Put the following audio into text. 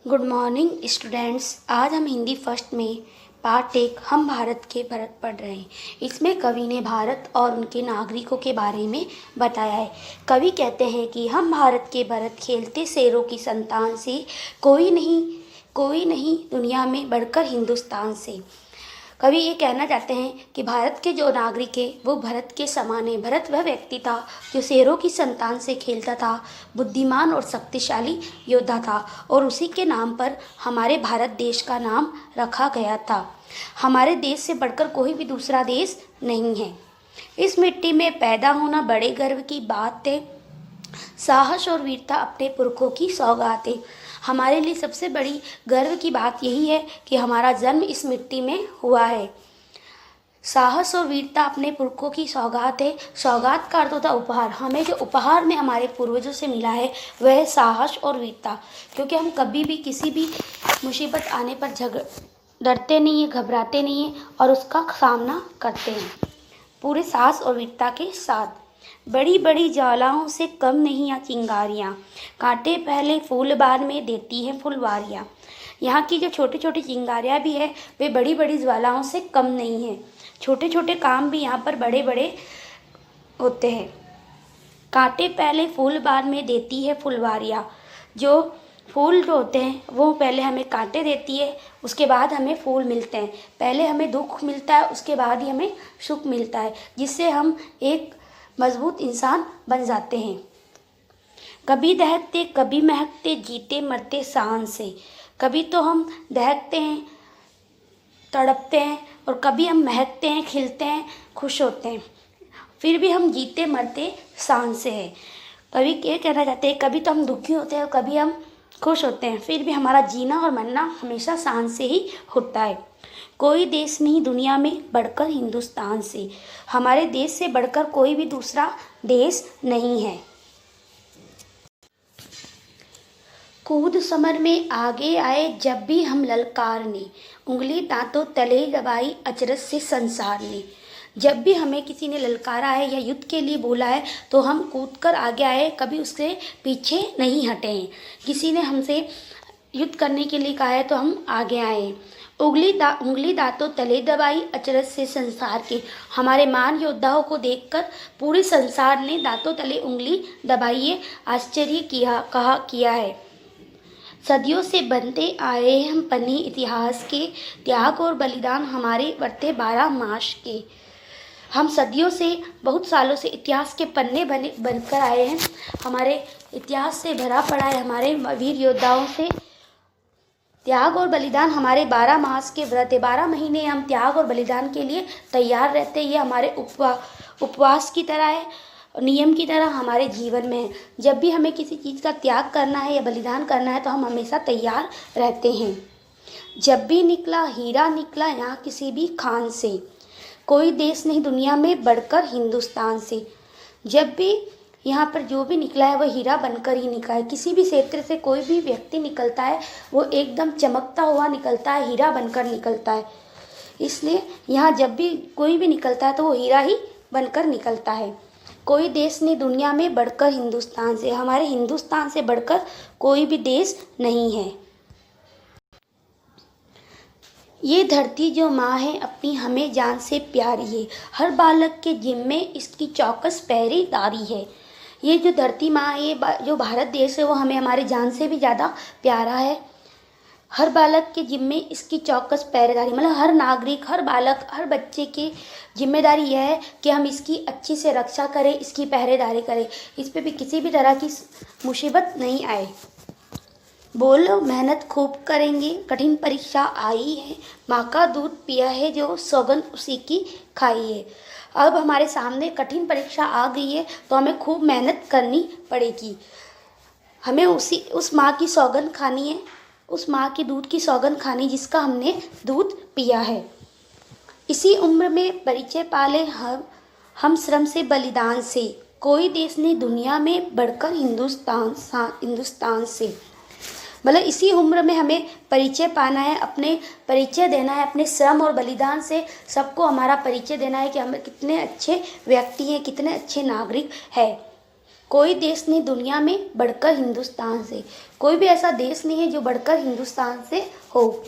Good morning students. आज हम Hindi first में पार्ट 1 हम भारत के भारत पढ़ रहे हैं। इसमें कवि ने भारत और उनके नागरिकों के बारे में बताया है। कवि कहते हैं कि हम भारत के भरत खेलते शेरों की संतान से, कोई नहीं दुनिया में बढ़कर हिंदुस्तान से। कवि ये कहना चाहते हैं कि भारत के जो नागरिक है वो भरत के समान है। भरत वह व्यक्ति था जो शेरों की संतान से खेलता था, बुद्धिमान और शक्तिशाली योद्धा था, और उसी के नाम पर हमारे भारत देश का नाम रखा गया था। हमारे देश से बढ़कर कोई भी दूसरा देश नहीं है। इस मिट्टी में पैदा होना बड़े गर्व की बात है। साहस और वीरता अपने पुरखों की सौगात है। हमारे लिए सबसे बड़ी गर्व की बात यही है कि हमारा जन्म इस मिट्टी में हुआ है। साहस और वीरता अपने पुरखों की सौगात है। सौगात का अर्थ होता है उपहार। हमें जो उपहार में हमारे पूर्वजों से मिला है वह है साहस और वीरता, क्योंकि हम कभी भी किसी भी मुसीबत आने पर डरते नहीं हैं, घबराते नहीं हैं और उसका सामना करते हैं पूरे साहस और वीरता के साथ। बड़ी बड़ी ज्वालाओं से कम नहीं या चिंगारियाँ, कांटे पहले फूल बाद में देती हैं फुलवारियाँ। यहाँ की जो छोटी छोटी चिंगारियाँ भी है वे बड़ी बड़ी ज्वालाओं से कम नहीं हैं। छोटे छोटे काम भी यहाँ पर बड़े बड़े होते हैं। कांटे पहले फूल बाद में देती है फुलवारियाँ। जो फूल जो होते हैं वो पहले हमें कांटे देती है, उसके बाद हमें फूल मिलते हैं। पहले हमें दुख मिलता है, उसके बाद ही हमें सुख मिलता है, जिससे हम एक मजबूत इंसान बन जाते हैं। कभी दहकते कभी महकते, जीते मरते शान से। कभी तो हम दहकते हैं, तड़पते हैं, और कभी हम महकते हैं, खिलते हैं, खुश होते हैं, फिर भी हम जीते मरते शान से है। कभी ये कहना चाहते हैं कभी तो हम दुखी होते हैं और कभी हम खुश होते हैं, फिर भी हमारा जीना और मरना हमेशा शान से ही होता है। कोई देश नहीं दुनिया में बढ़कर हिंदुस्तान से। हमारे देश से बढ़कर कोई भी दूसरा देश नहीं है। कूद समर में आगे आए जब भी हम ललकारने, उंगली दांतों तले दबाई अचरज से संसार ने। जब भी हमें किसी ने ललकारा है या युद्ध के लिए बोला है तो हम कूदकर आगे आए, कभी उसके पीछे नहीं हटे हैं। किसी ने हमसे युद्ध करने के लिए कहा है तो हम आगे आए। उंगली दांतों तले दबाई अचरज से संसार के। हमारे महान योद्धाओं को देखकर पूरे संसार ने दांतों तले उंगली दबाइए आश्चर्य किया है। सदियों से बनते आए हैं हम पन्ने इतिहास के, त्याग और बलिदान हमारे वर्ते 12 मास के। हम सदियों से, बहुत सालों से इतिहास के पन्ने बनकर आए हैं। हमारे इतिहास से भरा पड़ा है, हमारे वीर योद्धाओं से। त्याग और बलिदान हमारे 12 मास के व्रत है। 12 महीने हम त्याग और बलिदान के लिए तैयार रहते हैं। ये हमारे उपवास की तरह है, नियम की तरह हमारे जीवन में है। जब भी हमें किसी चीज़ का त्याग करना है या बलिदान करना है तो हम हमेशा तैयार रहते हैं। जब भी निकला हीरा निकला यहाँ किसी भी खान से, कोई देश नहीं दुनिया में बढ़कर हिंदुस्तान से। जब भी यहाँ पर जो भी निकला है वह हीरा बनकर ही निकला है। किसी भी क्षेत्र से कोई भी व्यक्ति निकलता है वो एकदम चमकता हुआ निकलता है, हीरा बनकर निकलता है। इसलिए यहाँ जब भी कोई भी निकलता है तो वो हीरा ही बनकर निकलता है। कोई देश नहीं दुनिया में बढ़कर हिंदुस्तान से। हमारे हिंदुस्तान से बढ़कर कोई भी देश नहीं है। ये धरती जो माँ है अपनी हमें जान से प्यारी है, हर बालक के जिम्मे इसकी चौकस पहरेदारी है। ये जो धरती माँ है, ये जो भारत देश है वो हमें हमारे जान से भी ज़्यादा प्यारा है। हर बालक के जिम्मे इसकी चौकस पहरेदारी, मतलब हर नागरिक, हर बालक, हर बच्चे की जिम्मेदारी यह है कि हम इसकी अच्छी से रक्षा करें, इसकी पहरेदारी करें, इस पे भी किसी भी तरह की मुसीबत नहीं आए। बोलो मेहनत खूब करेंगे, कठिन परीक्षा आई है, माँ का दूध पिया है जो सौगंध उसी की खाई है। अब हमारे सामने कठिन परीक्षा आ गई है तो हमें खूब मेहनत करनी पड़ेगी। हमें उस माँ की सौगंध खानी है, उस माँ की दूध की सौगंध खानी जिसका हमने दूध पिया है। इसी उम्र में परिचय पाले हम श्रम से बलिदान से, कोई देश नहीं दुनिया में बढ़कर हिंदुस्तान से। मतलब इसी उम्र में हमें परिचय पाना है, अपने परिचय देना है अपने श्रम और बलिदान से। सबको हमारा परिचय देना है कि हम कितने अच्छे व्यक्ति हैं, कितने अच्छे नागरिक हैं। कोई देश नहीं दुनिया में बढ़कर हिंदुस्तान से, कोई भी ऐसा देश नहीं है जो बढ़कर हिंदुस्तान से हो।